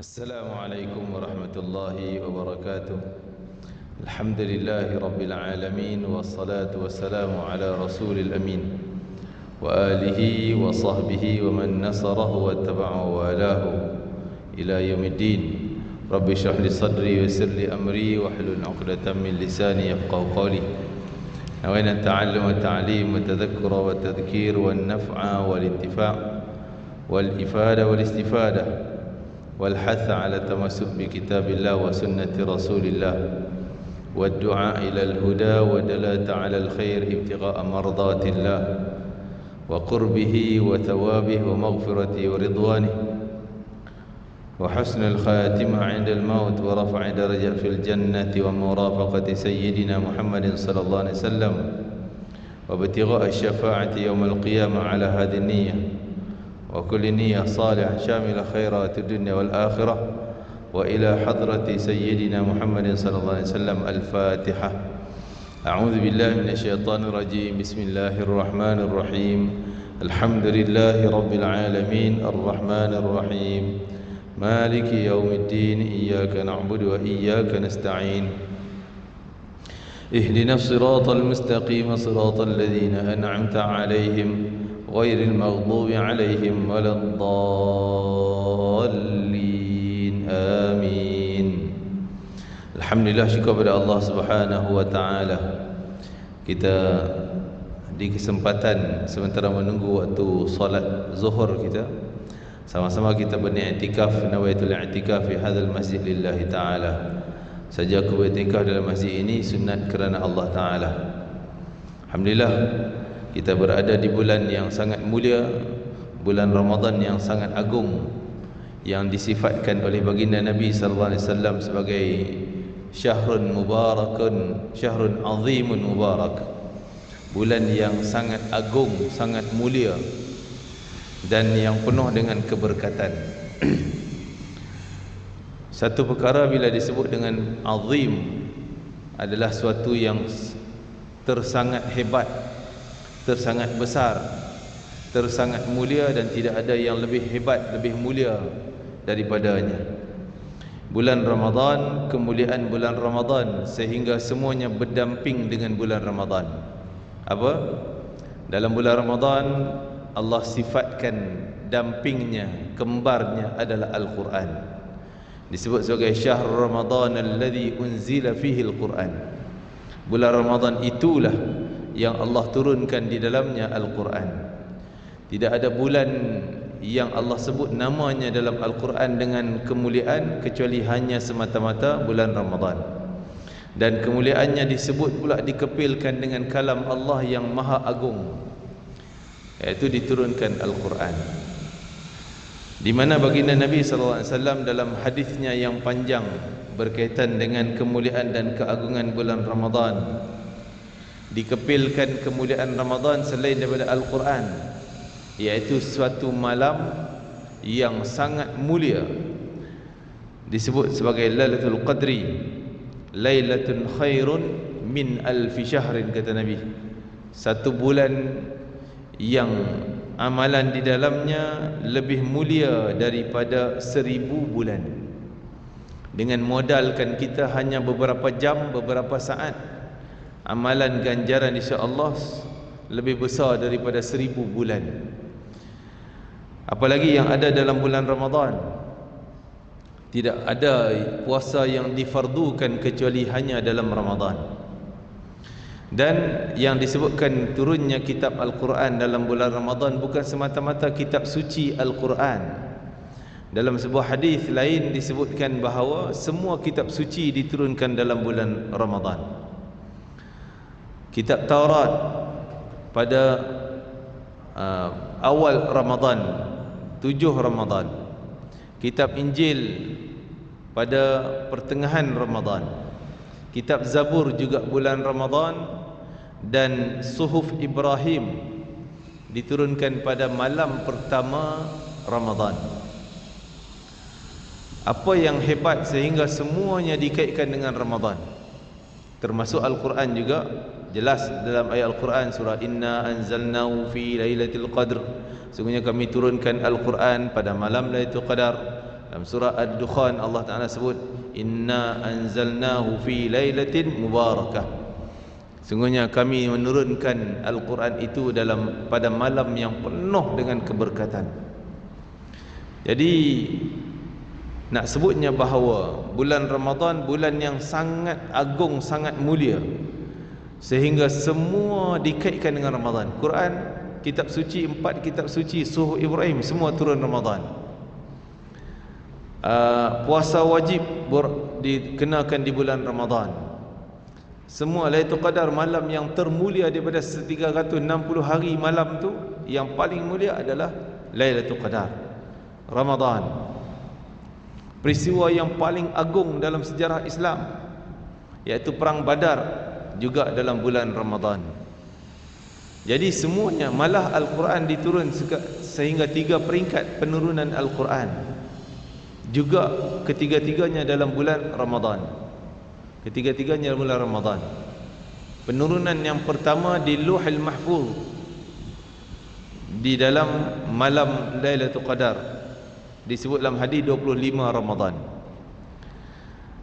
السلام عليكم ورحمة الله وبركاته. الحمد لله رب العالمين، والصلاة والسلام على رسول الأمين وآله وصحبه ومن نصره واتبع والاه إلى يوم الدين. رب اشرح لي صدري ويسر لي أمري واحلل عقدة من لساني يفقهوا قولي. نوينا التعلم والتعليم والتذكر والتذكير والنفع والانتفاع والإفادة والاستفادة والحث على التمسك بكتاب الله وسنة رسول الله والدعاء إلى الهدى والدلالة على الخير ابتغاء مرضات الله وقربه وثوابه ومغفرته ورضوانه وحسن الخاتمة عند الموت ورفع درجة في الجنة ومرافقة سيدنا محمد صلى الله عليه وسلم وابتغاء الشفاعة يوم القيامة على هذه النية وكل نية صالحة شاملة خيرات الدنيا والآخرة وإلى حضرة سيدنا محمد صلى الله عليه وسلم. الفاتحة. أعوذ بالله من الشيطان الرجيم. بسم الله الرحمن الرحيم. الحمد لله رب العالمين الرحمن الرحيم مالك يوم الدين إياك نعبد وإياك نستعين اهدنا الصراط المستقيم صراط الذين أنعمت عليهم غير المغضوب عليهم ولا الضالين آمين. Alhamdulillah, syukur kepada Allah Subhanahu wa taala. Kita di kesempatan sementara menunggu waktu solat zuhur kita, sama-sama kita beriktikaf, nawaitul i'tikaf fi hadzal masjid lillahi taala. Saja aku beriktikaf dalam masjid ini sunat kerana Allah taala. Alhamdulillah, kita berada di bulan yang sangat mulia, bulan Ramadan yang sangat agung, yang disifatkan oleh baginda Nabi sallallahu alaihi wasallam sebagai syahrun mubarakun, syahrun azimun mubarak. Bulan yang sangat agung, sangat mulia dan yang penuh dengan keberkatan. Satu perkara bila disebut dengan azim adalah suatu yang tersangat hebat, tersangat besar, tersangat mulia, dan tidak ada yang lebih hebat, lebih mulia daripadanya. Bulan Ramadan, kemuliaan bulan Ramadan, sehingga semuanya berdamping dengan bulan Ramadan. Apa? Dalam bulan Ramadan Allah sifatkan dampingnya, kembarnya adalah Al-Quran. Disebut sebagai syahr Ramadan alladhi unzila fihi Al-Quran. Bulan Ramadan itulah yang Allah turunkan di dalamnya Al-Quran. Tidak ada bulan yang Allah sebut namanya dalam Al-Quran dengan kemuliaan kecuali hanya semata-mata bulan Ramadan. Dan kemuliaannya disebut pula, dikepilkan dengan kalam Allah yang maha agung, iaitu diturunkan Al-Quran. Di mana baginda Nabi SAW dalam hadisnya yang panjang berkaitan dengan kemuliaan dan keagungan bulan Ramadan, dikepilkan kemuliaan Ramadan selain daripada Al-Quran, iaitu suatu malam yang sangat mulia, disebut sebagai Lailatul Qadri, Lailatun khairun min alfi syahrin, kata Nabi. Satu bulan yang amalan di dalamnya lebih mulia daripada 1000 bulan. Dengan modalkan kita hanya beberapa jam, beberapa saat, amalan ganjaran insya-Allah lebih besar daripada 1000 bulan. Apalagi yang ada dalam bulan Ramadan. Tidak ada puasa yang difardukan kecuali hanya dalam Ramadan. Dan yang disebutkan turunnya kitab Al-Quran dalam bulan Ramadan bukan semata-mata kitab suci Al-Quran. Dalam sebuah hadis lain disebutkan bahawa semua kitab suci diturunkan dalam bulan Ramadan. Kitab Taurat pada awal Ramadan, 7 Ramadan. Kitab Injil pada pertengahan Ramadan. Kitab Zabur juga bulan Ramadan. Dan Suhuf Ibrahim diturunkan pada malam pertama Ramadan. Apa yang hebat sehingga semuanya dikaitkan dengan Ramadan, termasuk Al-Quran juga. Jelas dalam ayat Al-Quran surah Inna anzalnahu fi lailatul qadr, sesungguhnya kami turunkan Al-Quran pada malam Lailatul Qadar. Dalam surah Ad-Dukhan Allah Ta'ala sebut, inna anzalnahu fi lailatin mubarakah. Sungguhnya kami menurunkan Al-Quran itu pada malam yang penuh dengan keberkatan. Jadi nak sebutnya bahawa bulan Ramadan bulan yang sangat agung, sangat mulia, sehingga semua dikaitkan dengan Ramadan. Quran, kitab suci, 4 kitab suci, Suhuf Ibrahim, semua turun Ramadan. Puasa wajib dikenakan di bulan Ramadan. Semua Lailatul Qadar, malam yang termulia daripada 360 hari malam tu, yang paling mulia adalah Lailatul Qadar, Ramadan. Peristiwa yang paling agung dalam sejarah Islam, iaitu Perang Badar, juga dalam bulan Ramadan. Jadi semuanya, malah Al-Quran diturun sehingga 3 peringkat penurunan Al-Quran, juga ketiga-tiganya dalam bulan Ramadan. Ketiga-tiganya dalam bulan Ramadan. Penurunan yang pertama di Lauhul Mahfuz, di dalam malam Lailatul Qadar, disebut dalam hadis 25 Ramadan.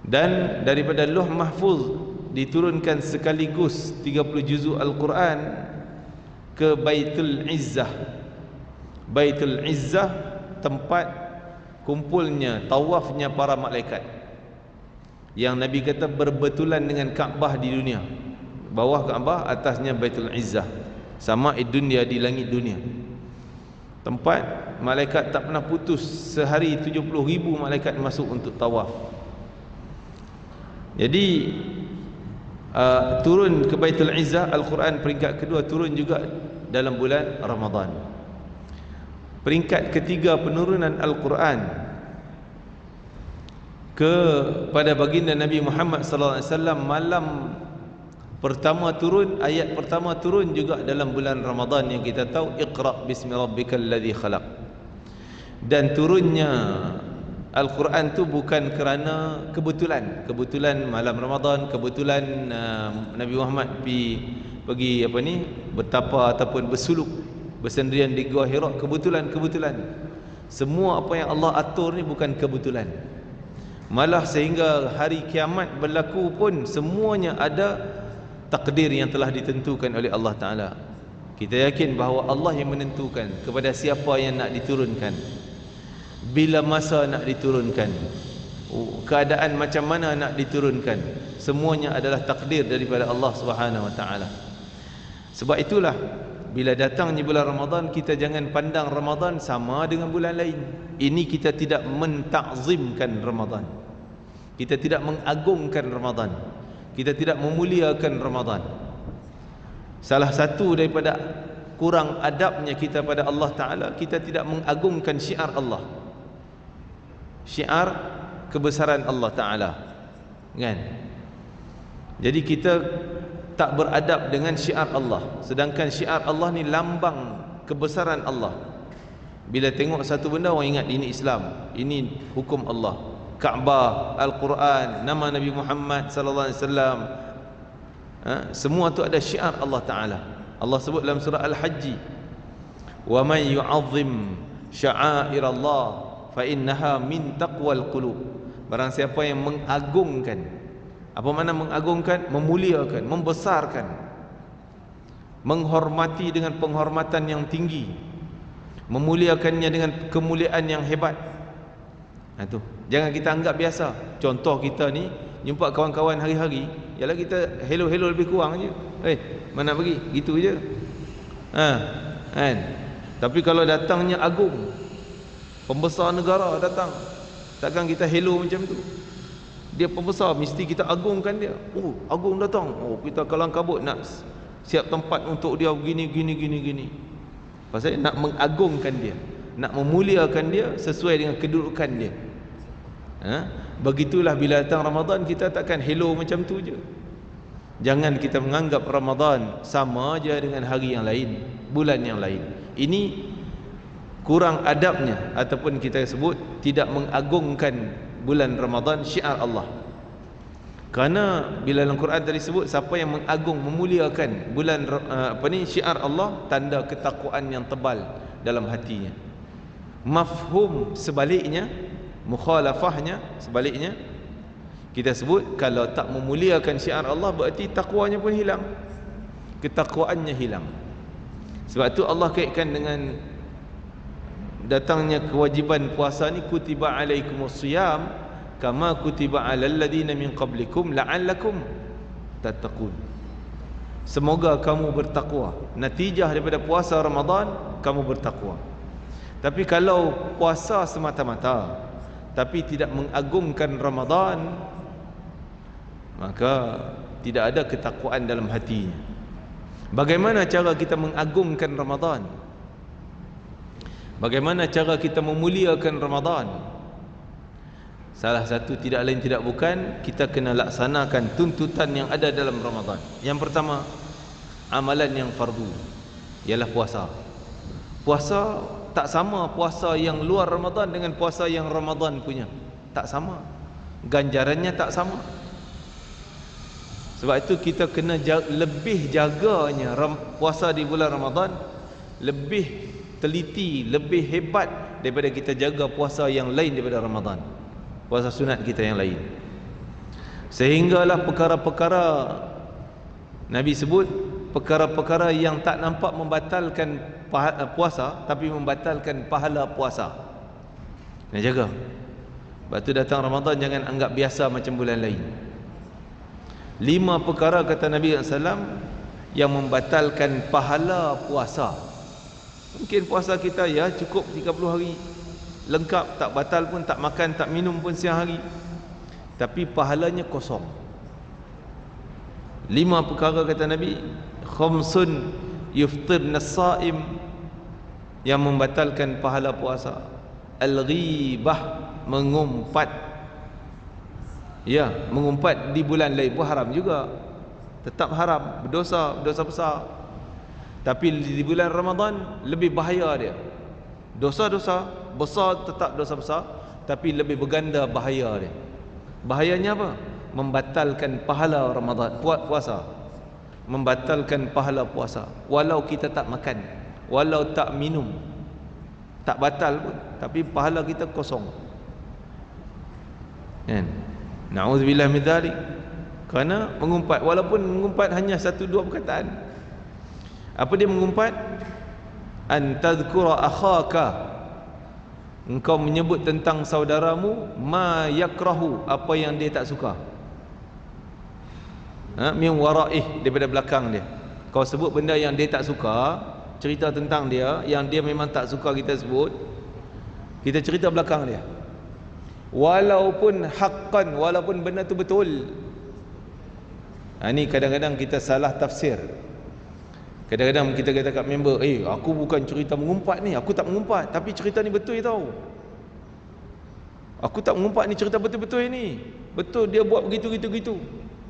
Dan daripada Lauh Mahfuz diturunkan sekaligus 30 juzuk Al-Quran ke Baitul Izzah. Baitul Izzah, tempat kumpulnya, tawafnya para malaikat, yang Nabi kata berbetulan dengan Kaabah di dunia. Bawah Kaabah, atasnya Baitul Izzah, sama dunia, di langit dunia. Tempat malaikat tak pernah putus, sehari 70,000 malaikat masuk untuk tawaf. Jadi turun ke Baitul Izzah Al-Quran, peringkat kedua turun juga dalam bulan Ramadan. Peringkat ketiga penurunan Al-Quran kepada baginda Nabi Muhammad sallallahu alaihi wasallam, malam pertama turun, ayat pertama turun juga dalam bulan Ramadan, yang kita tahu Iqra bismi rabbikal ladzi khalaq. Dan turunnya Al-Quran tu bukan kerana kebetulan malam Ramadan, kebetulan Nabi Muhammad pergi bertapa ataupun bersuluk, bersendirian di Gua Hira, kebetulan. Semua apa yang Allah atur ni bukan kebetulan. Malah sehingga hari kiamat berlaku pun semuanya ada takdir yang telah ditentukan oleh Allah Ta'ala. Kita yakin bahawa Allah yang menentukan kepada siapa yang nak diturunkan, bila masa nak diturunkan, keadaan macam mana nak diturunkan, semuanya adalah takdir daripada Allah Subhanahu Wa Ta'ala. Sebab itulah bila datangnya bulan Ramadan, kita jangan pandang Ramadan sama dengan bulan lain. Ini kita tidak mentakzimkan Ramadan, kita tidak mengagungkan Ramadan, kita tidak memuliakan Ramadan. Salah satu daripada kurang adabnya kita pada Allah Ta'ala, kita tidak mengagungkan syiar Allah, syiar kebesaran Allah Ta'ala, kan? Jadi kita tak beradab dengan syiar Allah, sedangkan syiar Allah ni lambang kebesaran Allah. Bila tengok satu benda, orang ingat ini Islam, ini hukum Allah. Kaabah, Al-Quran, nama Nabi Muhammad sallallahu alaihi wasallam, semua tu ada syiar Allah Ta'ala. Allah sebut dalam surah Al-Hajj, wa man yu'azzim sya'airallah fa innaha min taqwal qulub. Barang siapa yang mengagungkan, apa makna mengagungkan? Memuliakan, membesarkan, menghormati dengan penghormatan yang tinggi, memuliakannya dengan kemuliaan yang hebat. Itu jangan kita anggap biasa. Contoh kita ni jumpa kawan-kawan hari-hari, ialah kita hello lebih kurang je. Mana pergi? Gitu je. Kan? Tapi kalau datangnya agung, pembesar negara datang, takkan kita hello macam tu. Dia pembesar, mesti kita agungkan dia. Oh, agung datang. Oh, kita kalang kabut nak siap tempat untuk dia gini. Pasal nak mengagungkan dia, nak memuliakan dia sesuai dengan kedudukan dia. Begitulah bila datang Ramadan, kita takkan hello macam tu je. Jangan kita menganggap Ramadan sama aja dengan hari yang lain, bulan yang lain. Ini kurang adabnya, ataupun kita sebut tidak mengagungkan bulan Ramadan, syiar Allah. Kerana bila dalam Quran tadi sebut, siapa yang mengagung, memuliakan bulan syiar Allah, tanda ketakwaan yang tebal dalam hatinya. Mafhum sebaliknya, Mukhalafahnya sebaliknya, kita sebut kalau tak memuliakan syiar Allah berarti takwanya pun hilang, ketakwaannya hilang. Sebab tu Allah kaitkan dengan datangnya kewajiban puasa ni, kutiba alaikumus siyam kama kutiba alal ladina min qablikum la'allakum tattaqun. Semoga kamu bertakwa. Natijah daripada puasa Ramadan, kamu bertakwa. Tapi kalau puasa semata-mata tapi tidak mengagungkan Ramadan, maka tidak ada ketakwaan dalam hatinya. Bagaimana cara kita mengagungkan Ramadan? Bagaimana cara kita memuliakan Ramadan? Salah satu tidak lain tidak bukan, kita kena laksanakan tuntutan yang ada dalam Ramadan. Yang pertama, amalan yang fardu, ialah puasa. Puasa tak sama puasa yang luar Ramadan dengan puasa yang Ramadan punya. Tak sama. Ganjarannya tak sama. Sebab itu kita kena lebih jaganya puasa di bulan Ramadan, lebih teliti, lebih hebat daripada kita jaga puasa yang lain daripada Ramadan, puasa sunat kita yang lain. Sehinggalah perkara-perkara Nabi sebut, perkara-perkara yang tak nampak membatalkan puasa tapi membatalkan pahala puasa. Nak jaga. Sebab tu datang Ramadan jangan anggap biasa macam bulan lain. 5 perkara kata Nabi SAW yang membatalkan pahala puasa. Mungkin puasa kita ya cukup 30 hari lengkap, tak batal pun, tak makan, tak minum pun siang hari, tapi pahalanya kosong. 5 perkara kata Nabi, khamsun yuftirna as-saim, yang membatalkan pahala puasa. Al-ghibah, mengumpat. Ya, mengumpat di bulan lain pun haram juga, tetap haram, berdosa, dosa besar. Tapi di bulan Ramadan lebih bahaya dia. Dosa-dosa besar tetap dosa besar, tapi lebih berganda bahaya dia. Bahayanya apa? Membatalkan pahala Ramadan, puasa. Membatalkan pahala puasa. Walau kita tak makan, walau tak minum, tak batal pun, tapi pahala kita kosong. Kan? Na'udzubillah min dzalik. Kerana mengumpat, walaupun mengumpat hanya 1-2 perkataan. Apa dia mengumpat? An tadhkura akhaka, engkau menyebut tentang saudaramu, ma yakrahu, apa yang dia tak suka. Min waraih, daripada belakang dia. Kau sebut benda yang dia tak suka, cerita tentang dia yang dia memang tak suka kita sebut, kita cerita belakang dia. Walaupun haqqan, walaupun benda tu betul. Ini kadang-kadang kita salah tafsir. Kadang-kadang kita kata kat member, aku bukan cerita mengumpat ni, aku tak mengumpat, tapi cerita ni betul tau. Aku tak mengumpat ni, cerita betul-betul ni. Betul dia buat begitu-gitu-gitu.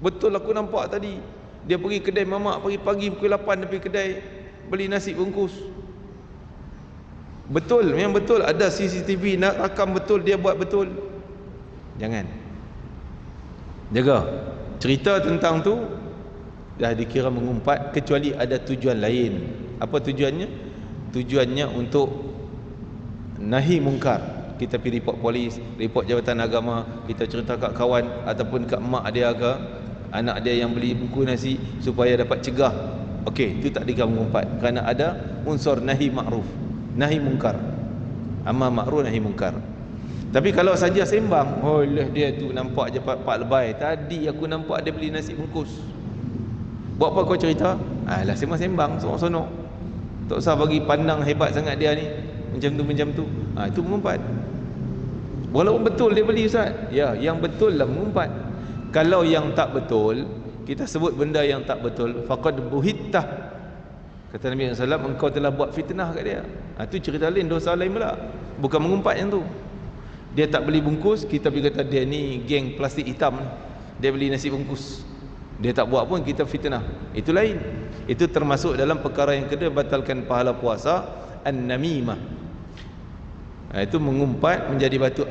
Betul aku nampak tadi. Dia pergi kedai mamak pagi-pagi pukul 8 tepi kedai beli nasi bungkus. Betul, memang betul, ada CCTV nak rakam betul, dia buat betul. Jangan. Jaga. Cerita tentang tu dah dikira mengumpat, kecuali ada tujuan lain. Apa tujuannya? Tujuannya untuk nahi mungkar. Kita pergi report polis, report jabatan agama, kita cerita kat kawan ataupun kat mak dia ke anak dia yang beli bungkus nasi supaya dapat cegah. Okey, itu tak dikira mengumpat, kerana ada unsur nahi ma'ruf, nahi mungkar. Amar ma'ruf nahi mungkar. Tapi kalau saja sembang, dia tu nampak je pak lebay, tadi aku nampak dia beli nasi bungkus. Buat apa kau cerita? Alah, sembang-sembang, sonok-sonok. Tak usah bagi pandang hebat sangat dia ni, macam tu. Itu mengumpat. Walaupun betul dia beli, Ustaz. Ya, yang betul lah mengumpat. Kalau yang tak betul, kita sebut benda yang tak betul, faqad buhittah. Kata Nabi SAW, engkau telah buat fitnah kat dia. Itu cerita lain, dosa lain pula. Bukan mengumpat yang tu. Dia tak beli bungkus, kita pergi kata dia ni geng plastik hitam, dia beli nasi bungkus. Dia tak buat pun, kita fitnah. Itu lain. Itu termasuk dalam perkara yang kedua, batalkan pahala puasa, an-namimah. Itu mengumpat menjadi batu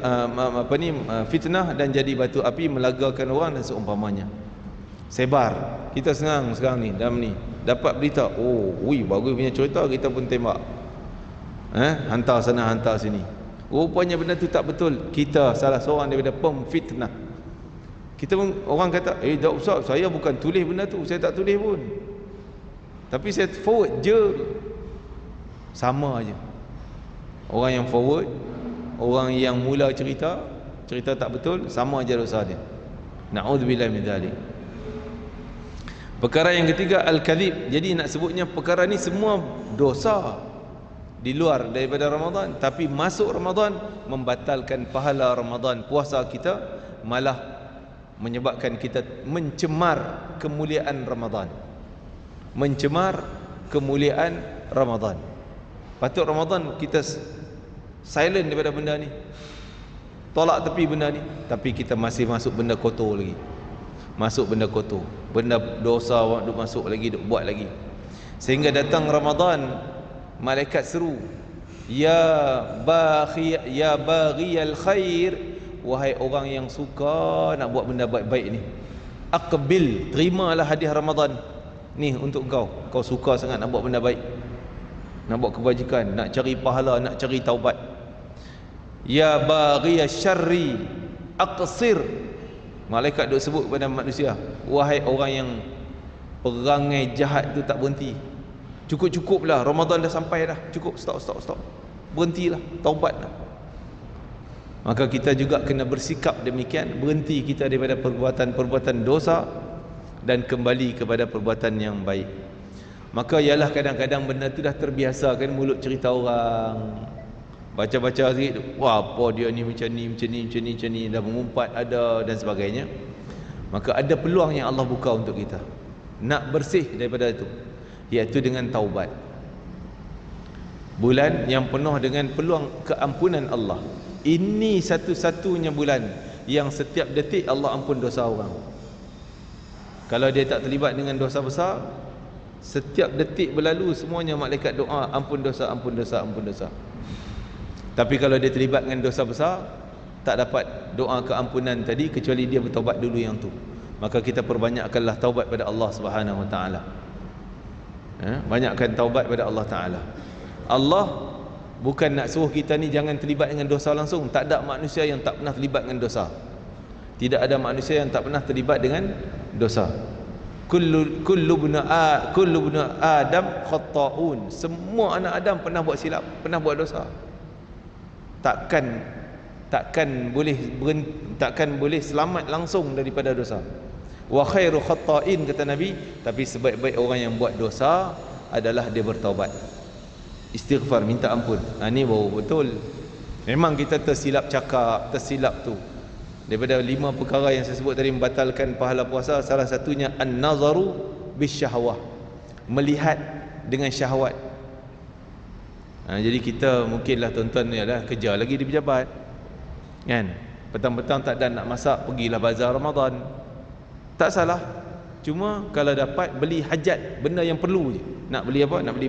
fitnah dan jadi batu api melagakan orang dan seumpamanya. Sebar. Kita senang sekarang ni dalam ni dapat berita, bagus punya cerita, kita pun tembak. Hantar sana hantar sini. rupanya benda tu tak betul, kita salah seorang daripada pemfitnah. Kita orang kata, tak usah, saya bukan tulis benda tu, saya tak tulis pun, tapi saya forward je. Sama aja. Orang yang forward, orang yang mula cerita tak betul, sama aja dosa dia. Na'udzubillah min dzalik. Perkara yang ketiga, al-kadhib. Jadi nak sebutnya perkara ni semua dosa di luar daripada Ramadan, tapi masuk Ramadan membatalkan pahala Ramadan. Puasa kita malah menyebabkan kita mencemar kemuliaan Ramadan. Mencemar kemuliaan Ramadan. Patut Ramadan kita silent daripada benda ni, tolak tepi benda ni, tapi kita masih masuk benda kotor lagi. Masuk benda kotor, benda dosa duk masuk lagi, duk buat lagi. Sehingga datang Ramadan, malaikat seru, ya baghiyal khair, wahai orang yang suka nak buat benda baik-baik ni, aqbil, terimalah hadiah Ramadan ni untuk kau suka sangat nak buat benda baik, nak buat kebajikan, nak cari pahala, nak cari taubat. Ya baghiyal syarri aqsir, malaikat duk sebut kepada manusia, wahai orang yang perangai jahat tu tak berhenti, cukup-cukuplah, Ramadan dah sampai dah, cukup, stop, berhentilah, taubatlah. Maka kita juga kena bersikap demikian, berhenti kita daripada perbuatan-perbuatan dosa dan kembali kepada perbuatan yang baik. Maka ialah kadang-kadang benda tu dah terbiasa kan, mulut cerita orang, baca-baca sikit, wah apa dia ni macam ni, dah mengumpat ada dan sebagainya. Maka ada peluang yang Allah buka untuk kita nak bersih daripada itu, iaitu dengan taubat. Bulan yang penuh dengan peluang keampunan Allah. Ini satu-satunya bulan yang setiap detik Allah ampun dosa orang. Kalau dia tak terlibat dengan dosa besar, setiap detik berlalu semuanya malaikat doa, ampun dosa, ampun dosa, ampun dosa. Tapi kalau dia terlibat dengan dosa besar, tak dapat doa keampunan tadi, kecuali dia bertaubat dulu yang tu. Maka kita perbanyakkanlah taubat pada Allah Subhanahu Wa Taala. Banyakkan taubat pada Allah Taala. Allah bukan nak suruh kita ni jangan terlibat dengan dosa langsung. Tak ada manusia yang tak pernah terlibat dengan dosa. Tidak ada manusia yang tak pernah terlibat dengan dosa. Kullu ibn Adam khata'un. Semua anak Adam pernah buat silap, pernah buat dosa. Takkan boleh selamat langsung daripada dosa. Wa khairu khata'in, kata Nabi, tapi sebaik-baik orang yang buat dosa adalah dia bertaubat, istighfar, minta ampun. Ini baru betul. Memang kita tersilap cakap, tersilap tu. Daripada 5 perkara yang saya sebut tadi membatalkan pahala puasa, salah satunya an-nazaru bisyahwah, melihat dengan syahwat. Jadi kita mungkinlah tuan-tuan ni adalah kerja lagi di pejabat kan, petang-petang tak ada nak masak, pergilah bazar Ramadan. Tak salah, cuma kalau dapat beli hajat, benda yang perlu je. Nak beli apa? Nak beli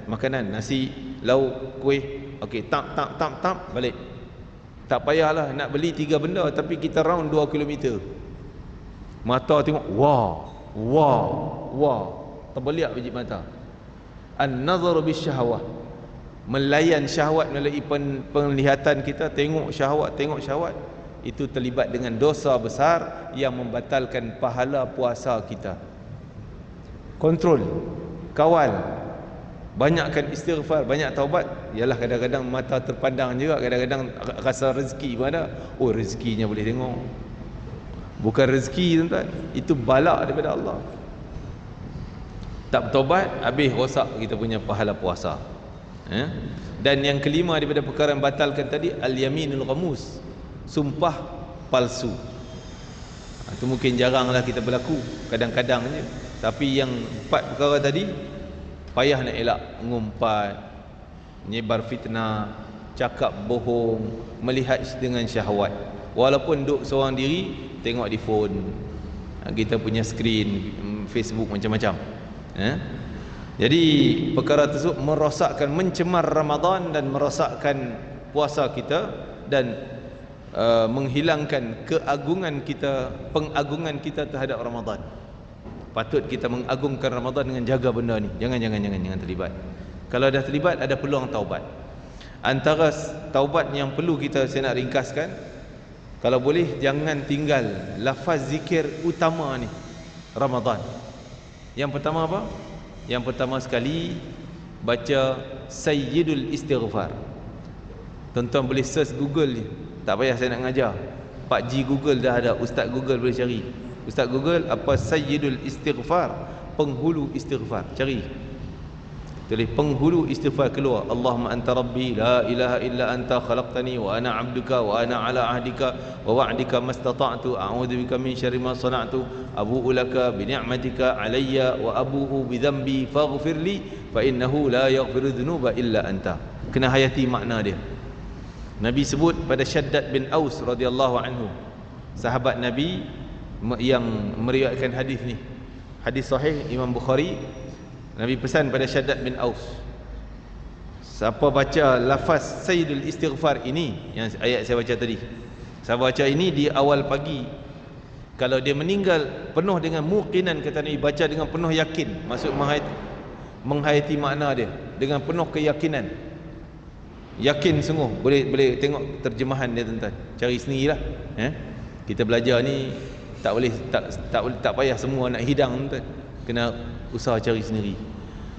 makanan, nasi, lauk, kuih, okey, tap balik. Tak payahlah nak beli 3 benda, tapi kita round 2 km. Mata tengok, wah, terbeliak biji mata. An-nazar bisyahwah, melayan syahwat melalui penglihatan kita, tengok syahwat, itu terlibat dengan dosa besar yang membatalkan pahala puasa kita. Kontrol, kawal, banyakkan istighfar, banyak taubat. Yalah, kadang-kadang mata terpandang juga, kadang-kadang rasa rezeki pun ada. Oh, rezekinya boleh tengok. Bukan rezeki tuan-tuan, itu balak daripada Allah. Tak bertaubat, habis rosak kita punya pahala puasa. Dan yang kelima daripada perkara yang batalkan tadi, al-yaminul ghamus, sumpah palsu. Itu mungkin jaranglah kita berlaku, kadang-kadang je. Tapi yang 4 perkara tadi payah nak elak. Ngumpat, nyebar fitnah, cakap bohong, melihat dengan syahwat. Walaupun duduk seorang diri, tengok di phone, kita punya skrin Facebook macam-macam. Jadi perkara tersebut merosakkan, mencemar Ramadan dan merosakkan puasa kita, dan menghilangkan keagungan kita, pengagungan kita terhadap Ramadan. Patut kita mengagungkan Ramadan dengan jaga benda ni. Jangan terlibat. Kalau dah terlibat, ada peluang taubat. Antara taubat yang perlu saya nak ringkaskan, kalau boleh jangan tinggal lafaz zikir utama ni Ramadan. Yang pertama apa? Yang pertama sekali, baca Sayyidul Istighfar. Tuan-tuan boleh search Google ni, tak payah saya nak ngajar. Pak G Google dah ada, Ustaz Google boleh cari. Ustaz Google apa Sayyidul Istighfar, penghulu istighfar, cari. Tulis penghulu istighfar, keluar Allahumma anta rabbi la ilaha illa anta khalaqtani wa ana abduka wa ana ala ahdika wa wa'dika mastata'tu a'udzubika min syarri ma sana'tu abu'u laka bi ni'matika alayya wa abu'u bi dhanbi faghfirli fa innahu la yaghfiru dhunuba illa anta. Kena hayati makna dia. Nabi sebut pada Syaddad bin Aus radhiyallahu anhu, sahabat Nabi yang meriwayatkan hadis ni, hadis sahih Imam Bukhari. Nabi pesan pada Syaddad bin Aus, siapa baca lafaz Sayyidul Istighfar ini, yang ayat saya baca tadi, siapa baca ini di awal pagi, kalau dia meninggal penuh dengan muqinan, kata Nabi, baca dengan penuh yakin, maksud menghayati makna dia dengan penuh keyakinan, yakin sungguh. Boleh tengok terjemahan dia tuan-tuan, cari sendirilah. Kita belajar ni tak payah semua nak hidang tuan, kena usaha cari sendiri.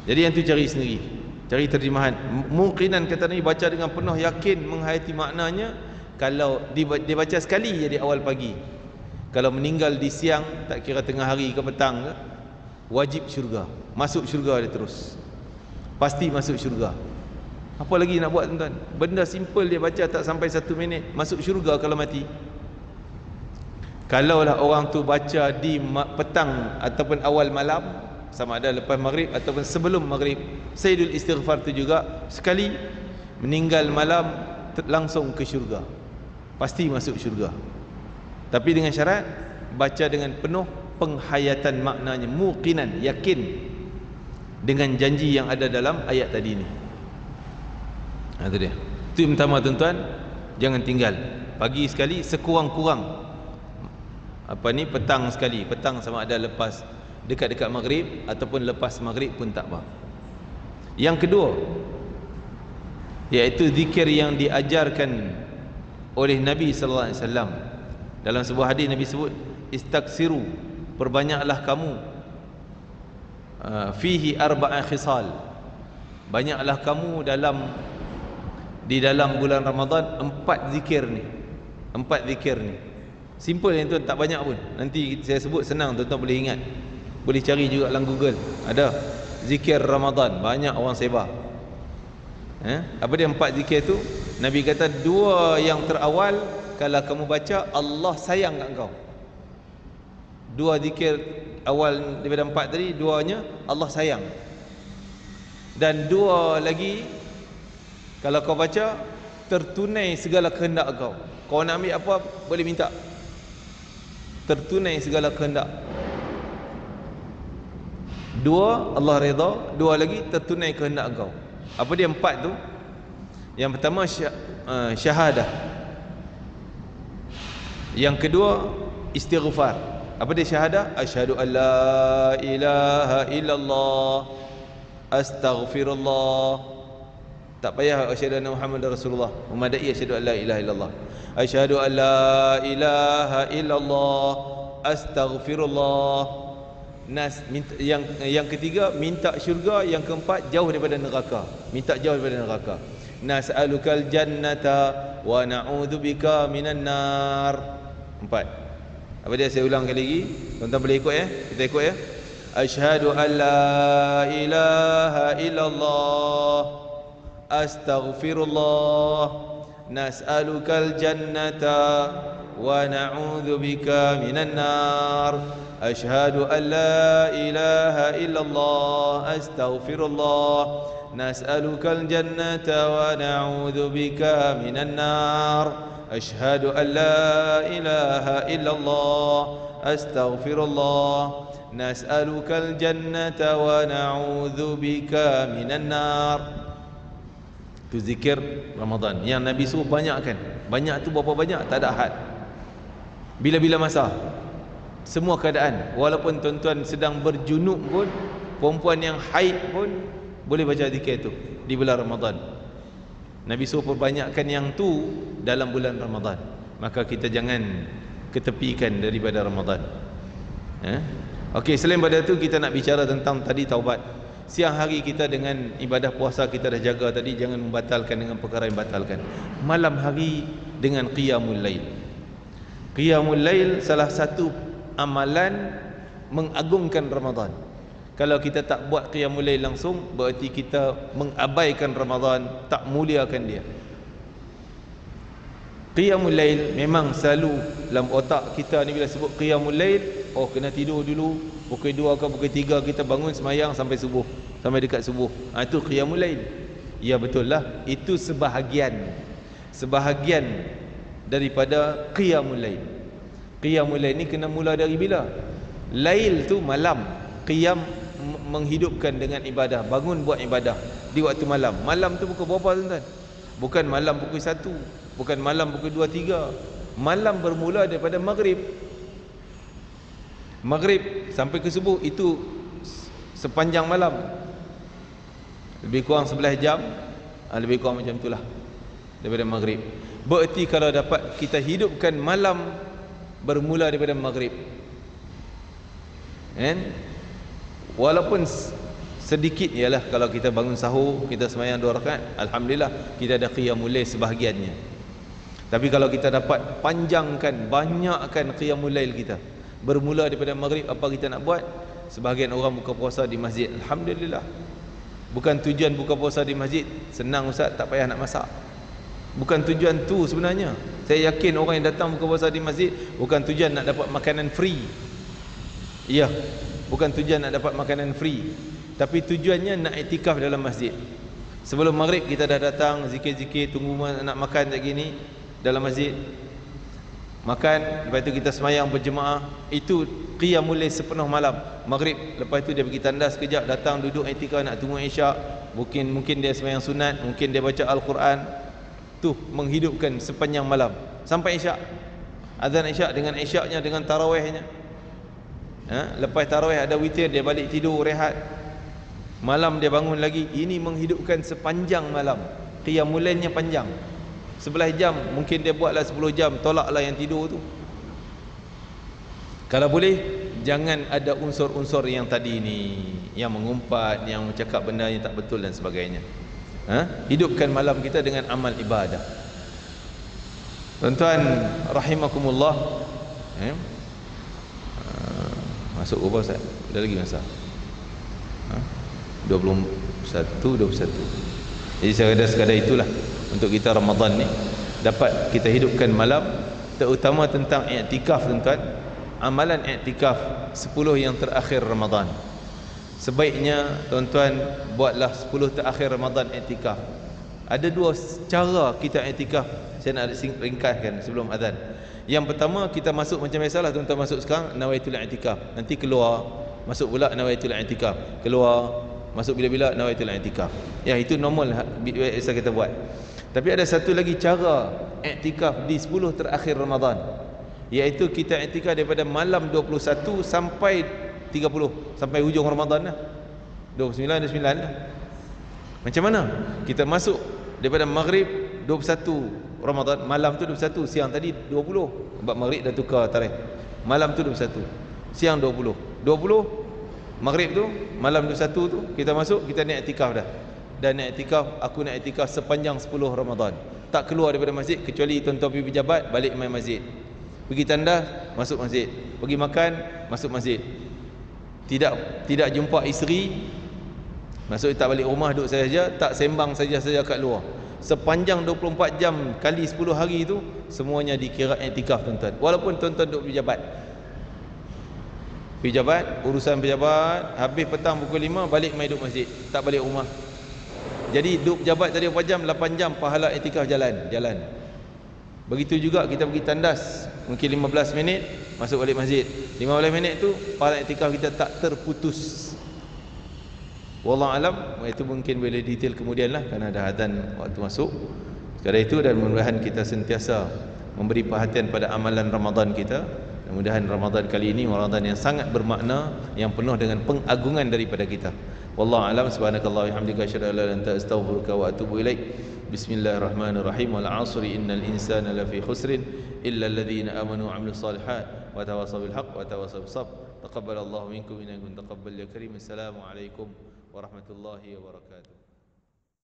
Jadi yang tu cari sendiri, cari terjemahan. Muqinan, kata Nabi, baca dengan penuh yakin, menghayati maknanya. Kalau dia baca sekali je di awal pagi, kalau meninggal di siang, tak kira tengah hari ke petang ke, wajib syurga, masuk syurga dia terus, pasti masuk syurga. Apa lagi nak buat tuan-tuan? Benda simple dia baca, tak sampai 1 minit masuk syurga kalau mati. Kalaulah orang tu baca di petang ataupun awal malam, sama ada lepas maghrib ataupun sebelum maghrib, Sayyidul Istighfar tu juga sekali, meninggal malam langsung ke syurga, pasti masuk syurga. Tapi dengan syarat baca dengan penuh penghayatan maknanya, muqinan, yakin dengan janji yang ada dalam ayat tadi ni. Itu dia. Itu yang pertama tuan-tuan, jangan tinggal pagi sekali, sekurang-kurang petang sekali. Petang sama ada lepas dekat-dekat maghrib ataupun lepas maghrib pun tak apa. Yang kedua, iaitu zikir yang diajarkan oleh Nabi sallallahu alaihi wasallam. Dalam sebuah hadis Nabi sebut, istaksiru, perbanyaklah kamu, fihi arba'a khisal, banyaklah kamu di dalam bulan Ramadan 4 zikir ni. 4 zikir ni simple yang tuan, tak banyak pun. Nanti saya sebut senang, tuan-tuan boleh ingat. Boleh cari juga dalam Google, ada zikir Ramadan, banyak orang sebar. Apa dia 4 zikir tu? Nabi kata 2 yang terawal, kalau kamu baca, Allah sayang kat kau. 2 zikir awal daripada 4 tadi, 2-nya Allah sayang. Dan 2 lagi, kalau kau baca, tertunai segala kehendak kau. Kau nak ambil apa, boleh minta, tertunai segala kehendak. 2 Allah redha, 2 lagi tertunai kehendak kau. Apa dia 4 tu? Yang pertama syahadah, yang kedua istighfar. Apa dia syahadah? Asyhadu an la ilaha illallah, astaghfirullah. Tak payah asyhadu anna Muhammadar Rasulullah, memadai asyhadu an la ilaha illallah. Asyhadu an la ilaha illallah, astaghfirullah. Yang ketiga minta syurga, yang keempat jauh daripada neraka, minta jauh daripada neraka. Nas'alukal jannata wa na'udzubika minan nar. 4. Apa dia, saya ulang kali lagi, tuan-tuan boleh ikut ya, kita ikut ya. Asyhadu an la ilaha illallah, astaghfirullah, nas'alukal jannata wa na'udzubika minan nar. Asyhadu an la ilaha illallah, astaghfirullah, nas'alukal jannata wa na'udzubika minan nar. Asyhadu an la ilaha illallah, astaghfirullah, nas'alukal jannata wa na'udzubika minan nar. Itu zikir Ramadan yang Nabi suruh banyakkan. Banyak tu berapa banyak tak ada had. Bila-bila masa, semua keadaan. Walaupun tuan-tuan sedang berjunub pun, perempuan yang haid pun boleh baca zikir tu di bulan Ramadan. Nabi suruh perbanyakkan yang tu dalam bulan Ramadan. Maka kita jangan ketepikan daripada Ramadan. Okey, selain pada tu kita nak bicara tentang tadi taubat. Siang hari kita dengan ibadah puasa kita dah jaga tadi, jangan membatalkan dengan perkara yang batalkan. Malam hari dengan qiyamul lail. Qiyamul lail salah satu amalan mengagungkan Ramadan. Kalau kita tak buat qiyamul lail langsung, berarti kita mengabaikan Ramadan, tak muliakan dia. Qiyamul lail memang selalu dalam otak kita ni, bila sebut qiyamul lail, oh kena tidur dulu, pukul 2 ke pukul 3 kita bangun semayang sampai subuh, sampai dekat subuh. Itu qiyamul lail. Ya betul lah, itu sebahagian daripada qiyamul lail. Qiyamul lail ni kena mula dari bila? Lail tu malam, qiyam menghidupkan dengan ibadah, bangun buat ibadah di waktu malam. Malam tu pukul berapa tuan-tuan? Bukan malam pukul 1, bukan malam pukul 2, 3. Malam bermula daripada maghrib sampai ke subuh, itu sepanjang malam. Lebih kurang 11 jam, lebih kurang macam itulah daripada maghrib. Berarti kalau dapat kita hidupkan malam bermula daripada maghrib, walaupun sedikit, ialah kalau kita bangun sahur, kita sembahyang 2 rakaat, alhamdulillah kita ada qiyamul lail sebahagiannya. Tapi kalau kita dapat panjangkan, banyakkan qiyamul lail kita bermula daripada maghrib, apa kita nak buat? Sebahagian orang buka puasa di masjid, alhamdulillah. Bukan tujuan buka puasa di masjid senang ustaz, tak payah nak masak. Bukan tujuan tu sebenarnya. Saya yakin orang yang datang buka puasa di masjid bukan tujuan nak dapat makanan free. Ya, bukan tujuan nak dapat makanan free, tapi tujuannya nak iktikaf dalam masjid. Sebelum maghrib kita dah datang, zikir-zikir, tunggu nak makan sekejap gini dalam masjid, makan, lepas tu kita semayang berjemaah. Itu qiyamul lail sepenuh malam. Maghrib, lepas tu dia pergi tandas sekejap, datang duduk iktikaf nak tunggu isyak. Mungkin dia semayang sunat, mungkin dia baca Al-Quran. Tu menghidupkan sepanjang malam sampai isyak. Azan isyak dengan isyaknya, dengan tarawihnya. Lepas tarawih ada witir, dia balik tidur rehat. Malam dia bangun lagi. Ini menghidupkan sepanjang malam. Qiyamul lailnya panjang 11 jam, mungkin dia buatlah 10 jam, tolaklah yang tidur tu. Kalau boleh jangan ada unsur-unsur yang tadi ni, yang mengumpat, yang cakap benda yang tak betul dan sebagainya. Hidupkan malam kita dengan amal ibadah. Tuan-tuan rahimakumullah, masuk berapa Ustaz? Ada lagi masa? 21. Jadi saya rasa sekadar itulah untuk kita Ramadan ni, dapat kita hidupkan malam, terutama tentang i'tikaf tuan-tuan. Amalan i'tikaf 10 yang terakhir Ramadan, sebaiknya tuan-tuan buatlah 10 terakhir Ramadan i'tikaf. Ada 2 cara kita i'tikaf, saya nak ringkaskan sebelum azan. Yang pertama, kita masuk macam biasalah tuan-tuan, masuk sekarang nawaitul i'tikaf, nanti keluar, masuk pula nawaitul i'tikaf, keluar, masuk bila-bila nawaitul i'tikaf. Ya, itu normal biasa kita buat. Tapi ada satu lagi cara i'tikaf di 10 terakhir Ramadan, iaitu kita i'tikaf daripada malam 21 sampai 30, sampai hujung Ramadan lah, 29 lah. Macam mana? Kita masuk daripada maghrib 21 Ramadan, malam tu 21, siang tadi 20, sebab maghrib dah tukar tarikh. Malam tu 21, siang 20 maghrib tu, malam 21 tu kita masuk, kita nak i'tikaf dah. Dan nak i'tikaf, aku nak i'tikaf sepanjang 10 Ramadan, tak keluar daripada masjid, kecuali tuan-tuan pergi pejabat, balik main masjid, pergi tandas, masuk masjid, pergi makan, masuk masjid. Tidak jumpa isteri, masuk tak balik rumah, duduk saja, tak sembang saja kat luar. Sepanjang 24 jam kali 10 hari itu, semuanya dikira i'tikaf tuan-tuan. Walaupun tuan-tuan duduk pejabat, urusan pejabat, habis petang pukul 5, balik main duduk masjid, tak balik rumah. Jadi duduk pejabat tadi 4 jam, 8 jam pahala i'tikaf jalan. Begitu juga kita pergi tandas, mungkin 15 minit, masuk balik masjid. 15 minit tu pahala i'tikaf kita tak terputus. Wallahu alam, itu mungkin boleh detail kemudian lah, kerana ada azan waktu masuk. Sekadar itu, dan mudah-mudahan kita sentiasa memberi perhatian pada amalan Ramadan kita. Mudah-mudahan Ramadan kali ini Ramadan yang sangat bermakna, yang penuh dengan pengagungan daripada kita. Wallahu a'lam. Subhanakallah wa bihamdika asyhadu an la ilaha illa anta astaghfiruka wa atubu ilaik. Bismillahirrahmanirrahim. Wal 'asri innal insana lafi khusrin illa alladhina amanu wa 'amilus solihat wa tawassaw bil haqq wa tawassaw bis sabr. Taqabbalallahu minkum innakum taqabbal ya karim. Assalamu alaikum warahmatullahi wabarakatuh.